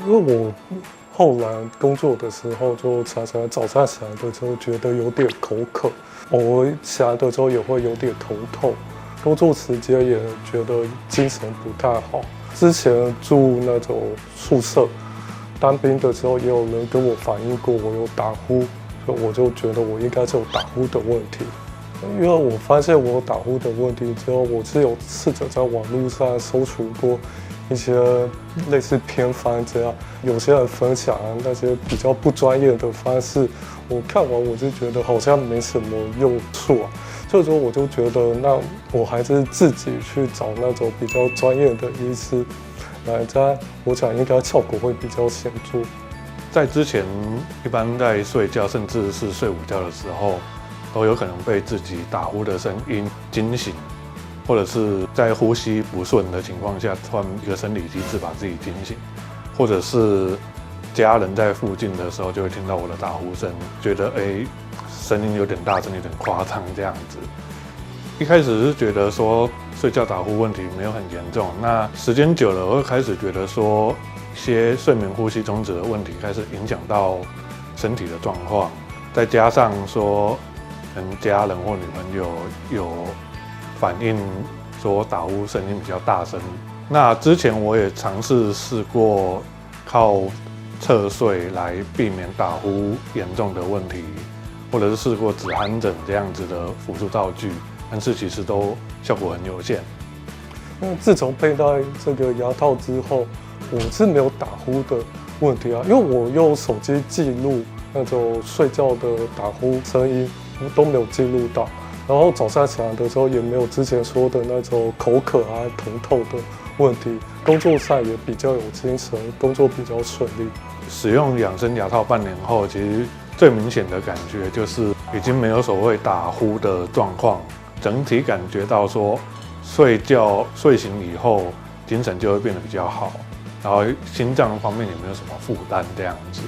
因为我后来工作的时候，就常常早上起来的时候觉得有点口渴，偶尔起来的时候也会有点头痛，工作时间也觉得精神不太好。之前住那种宿舍，当兵的时候也有人跟我反映过我有打呼，所以我就觉得我应该是有打呼的问题。因为我发现我有打呼的问题之后，我是有试着在网络上搜寻过一些类似偏方这样，有些人分享那些比较不专业的方式，我看完我就觉得好像没什么用处啊，所以说我就觉得那我还是自己去找那种比较专业的医师来在，我想应该效果会比较显著。在之前，一般在睡觉，甚至是睡午觉的时候，都有可能被自己打呼的声音惊醒，或者是在呼吸不顺的情况下，突然一个生理机制把自己惊醒，或者是家人在附近的时候就会听到我的打呼声，觉得声音有点大声，有点夸张这样子。一开始是觉得说睡觉打呼问题没有很严重，那时间久了，我会开始觉得说一些睡眠呼吸中止的问题开始影响到身体的状况，再加上说可能家人或女朋友有反映说打呼声音比较大声。那之前我也尝试过靠侧睡来避免打呼严重的问题，或者是试过止鼾枕这样子的辅助道具，但是其实都效果很有限。因为自从佩戴这个牙套之后，我是没有打呼的问题啊，因为我用手机记录那种睡觉的打呼声音都没有记录到，然后早上起来的时候也没有之前说的那种口渴啊、疼痛的问题，工作上也比较有精神，工作比较顺利。使用养生牙套半年后，其实最明显的感觉就是已经没有所谓打呼的状况，整体感觉到说睡醒以后精神就会变得比较好，然后心脏方面也没有什么负担这样子。